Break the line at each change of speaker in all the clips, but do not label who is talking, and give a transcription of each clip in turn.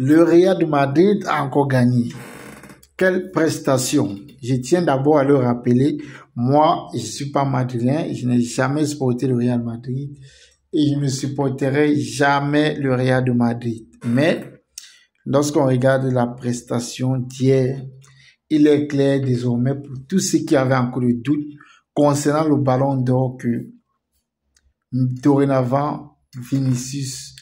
Le Real de Madrid a encore gagné. Quelle prestation! Je tiens d'abord à le rappeler. Moi, je ne suis pas madrilène. Je n'ai jamais supporté le Real Madrid. Et je ne supporterai jamais le Real de Madrid. Mais, lorsqu'on regarde la prestation d'hier, il est clair désormais pour tous ceux qui avaient encore le doute concernant le ballon d'or que dorénavant, Vinicius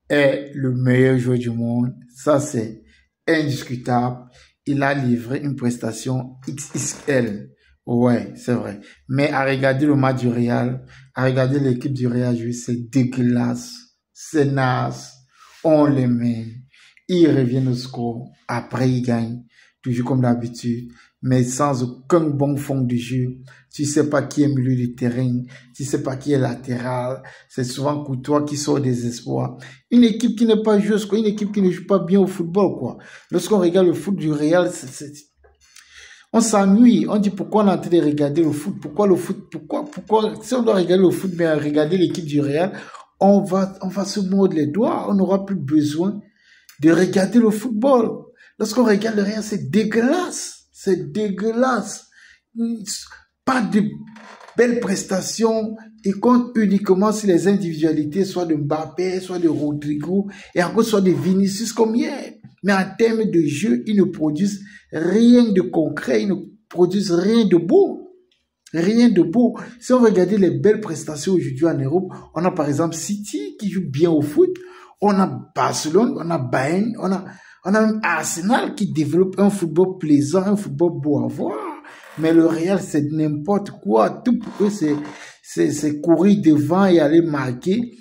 est le meilleur joueur du monde. Ça, c'est indiscutable. Il a livré une prestation XXL. Ouais, c'est vrai. Mais à regarder le match du Real, à regarder l'équipe du Real jouer, c'est dégueulasse. C'est naze. On les met. Ils reviennent au score. Après, ils gagnent. Toujours comme d'habitude. Mais sans aucun bon fond de jeu. Tu sais pas qui est milieu du terrain. Tu sais pas qui est latéral. C'est souvent Courtois qui sort des espoirs. Une équipe qui n'est pas joueuse, quoi. Une équipe qui ne joue pas bien au football, quoi. Lorsqu'on regarde le foot du Real, on s'ennuie. On dit pourquoi on est en train de regarder le foot. Pourquoi le foot? Pourquoi, si on doit regarder le foot, mais regarder l'équipe du Real, on va se mordre les doigts. On n'aura plus besoin de regarder le football. Lorsqu'on regarde le Real, c'est dégueulasse. C'est dégueulasse. Pas de belles prestations. Ils comptent uniquement sur les individualités, soit de Mbappé, soit de Rodrigo, et encore soit de Vinicius comme hier. Mais en termes de jeu, ils ne produisent rien de concret, ils ne produisent rien de beau. Rien de beau. Si on regarde les belles prestations aujourd'hui en Europe, on a par exemple City qui joue bien au foot, on a Barcelone, on a Bayern, on a même Arsenal qui développe un football plaisant, un football beau à voir. Mais le Real, c'est n'importe quoi. Tout pour eux, c'est courir devant et aller marquer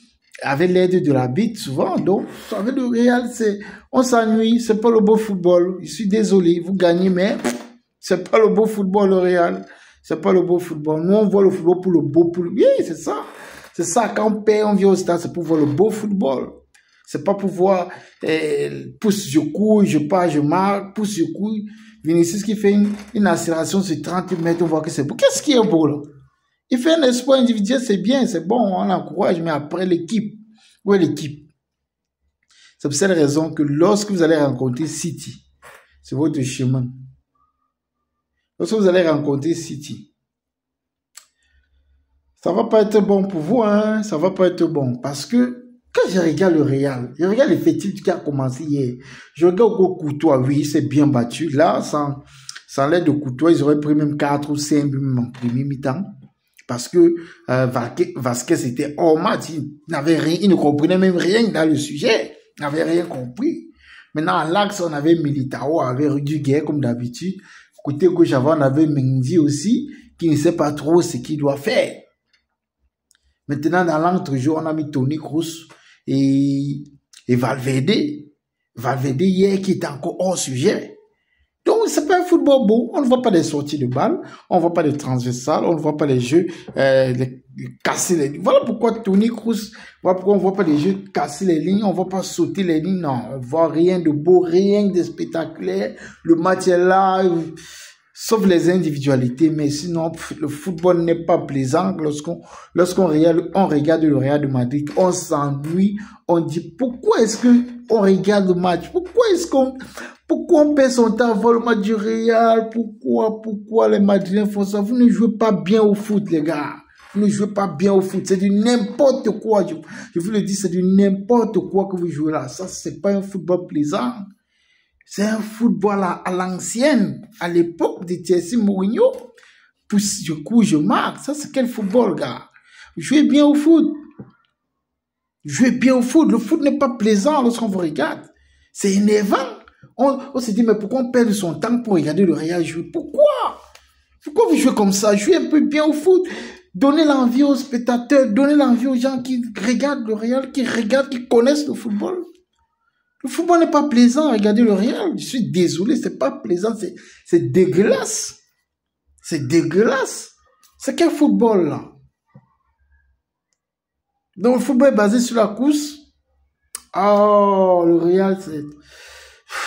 avec l'aide de la bite, souvent. Donc, avec le Real, on s'ennuie. C'est pas le beau football. Je suis désolé. Vous gagnez, mais c'est pas le beau football, le Real. C'est pas le beau football. Nous, on voit le football pour le beau, oui, c'est ça. C'est ça. Quand on perd, on vient au stade, c'est pour voir le beau football. C'est pas pour voir, pousse, je cours, je pars, je marque, pousse, je cours. Vinicius qui fait une accélération sur 30 mètres, on voit que c'est beau. Qu'est-ce qui est beau, là? Il fait un espoir individuel, c'est bien, c'est bon, on l'encourage, mais après l'équipe. Où est l'équipe? C'est pour cette raison que lorsque vous allez rencontrer City, c'est votre chemin. Lorsque vous allez rencontrer City, ça va pas être bon pour vous, hein? Ça va pas être bon. Parce que quand je regarde le Real, je regarde l'effectif qui a commencé hier. Je regarde au Courtois, oui, il s'est bien battu. Là, sans l'aide de Courtois, ils auraient pris même 4 ou 5 buts en premier mi-temps. Parce que Vasquez était hors match. Il n'avait rien, il ne comprenait même rien dans le sujet. Il n'avait rien compris. Maintenant, à l'axe, on avait Militao, on avait Rudiger comme d'habitude. Côté gauche avant, on avait Mendy aussi, qui ne sait pas trop ce qu'il doit faire. Maintenant, dans l'entrejeu, on a mis Toni Kroos et Valverde. Valverde hier qui était encore hors sujet. Donc, c'est pas un football beau. On ne voit pas des sorties de balles. On ne voit pas des transversales. On ne voit pas les jeux casser les lignes. Voilà pourquoi Toni Kroos, voilà pourquoi on ne voit pas les jeux casser les lignes. On ne voit pas sauter les lignes. Non, on ne voit rien de beau, rien de spectaculaire. Le match est là, sauf les individualités. Mais sinon, le football n'est pas plaisant. Lorsqu'on regarde le Real de Madrid, on s'ennuie. On dit, pourquoi est-ce qu'on regarde le match? Pourquoi on perd son temps à voir le match du Real? Pourquoi les Madridiens font ça? Vous ne jouez pas bien au foot, les gars. Vous ne jouez pas bien au foot. C'est du n'importe quoi. Je vous le dis, c'est du n'importe quoi que vous jouez là. Ça, c'est pas un football plaisant. C'est un football à l'ancienne, à l'époque de Chelsea Mourinho. Pousse, je cours, je marque. Ça, c'est quel football, gars? Jouez bien au foot. Jouez bien au foot. Le foot n'est pas plaisant lorsqu'on vous regarde. C'est énervant. On se dit, mais pourquoi on perd son temps pour regarder le Real jouer? Pourquoi vous jouez comme ça? Jouez un peu bien au foot. Donnez l'envie aux spectateurs, donnez l'envie aux gens qui regardent le Real, qui connaissent le football. Le football n'est pas plaisant, regardez le Real. Je suis désolé, c'est pas plaisant, c'est dégueulasse. C'est dégueulasse. C'est quel football, là? Donc, le football est basé sur la course. Oh, le Real,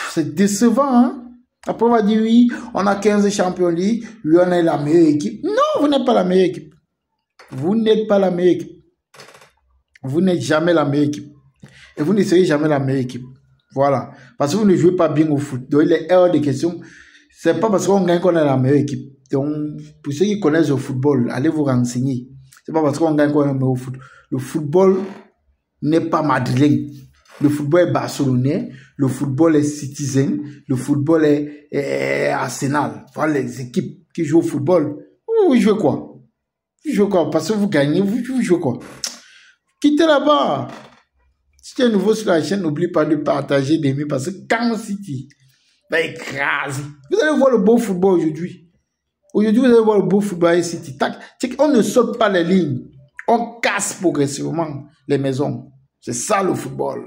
c'est décevant, hein? Après, on va dire, oui, on a 15 Champions League, lui, on est la meilleure équipe. Non, vous n'êtes pas la meilleure équipe. Vous n'êtes pas la meilleure équipe. Vous n'êtes jamais la meilleure équipe. Et vous ne serez jamais la meilleure équipe. Voilà. Parce que vous ne jouez pas bien au foot. Donc, il est hors de question. C'est pas parce qu'on gagne qu'on est la meilleure équipe. Donc, pour ceux qui connaissent le football, allez vous renseigner. C'est pas parce qu'on gagne qu'on est la meilleure au foot. Le football n'est pas madrilène. Le football est barcelonais. Le football est Citizen. Le football est Arsenal. Voilà les équipes qui jouent au football. Vous jouez quoi? Vous jouez quoi? Parce que vous gagnez, vous jouez quoi? Quittez là-bas. Si tu es nouveau sur la chaîne, n'oublie pas de partager, d'aimer, parce que quand City va écraser, vous allez voir le beau football aujourd'hui. Aujourd'hui, vous allez voir le beau football avec City. Tac, on ne saute pas les lignes. On casse progressivement les maisons. C'est ça le football.